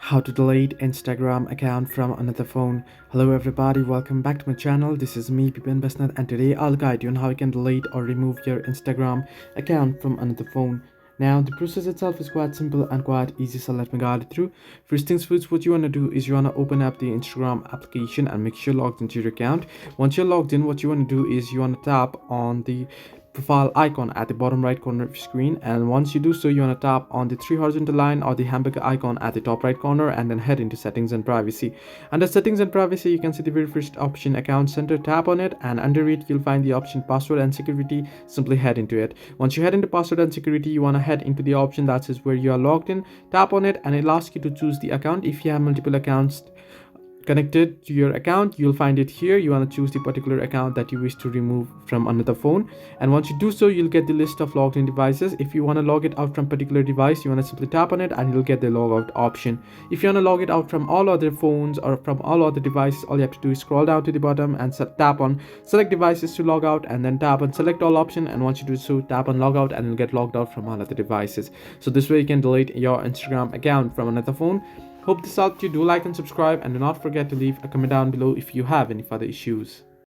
How to delete Instagram account from another phone. Hello everybody, welcome back to my channel. This is me Bipin Basnat, and today I'll guide you on how you can delete or remove your Instagram account from another phone. Now the process itself is quite simple and quite easy, so let me guide you through. First things first, what you want to do is you want to open up the Instagram application and make sure you're logged into your account. Once you're logged in, what you want to do is you want to tap on the profile icon at the bottom right corner of your screen, and once you do so, you want to tap on the three horizontal line or the hamburger icon at the top right corner, and then head into settings and privacy. Under settings and privacy, you can see the very first option, account center. Tap on it, and under it you'll find the option password and security. Simply head into it. Once you head into password and security, you want to head into the option that says where you are logged in. Tap on it, and it'll ask you to choose the account. If you have multiple accounts connected to your account, you'll find it here. You want to choose the particular account that you wish to remove from another phone, and once you do so, you'll get the list of logged in devices. If you want to log it out from particular device, you want to simply tap on it and you'll get the log out option. If you want to log it out from all other phones or from all other devices, all you have to do is scroll down to the bottom and tap on select devices to log out, and then tap on select all option, and once you do so, tap on log out and you'll get logged out from all other devices. So this way you can delete your Instagram account from another phone. Hope this helped you. Do like and subscribe, and do not forget to leave a comment down below if you have any further issues.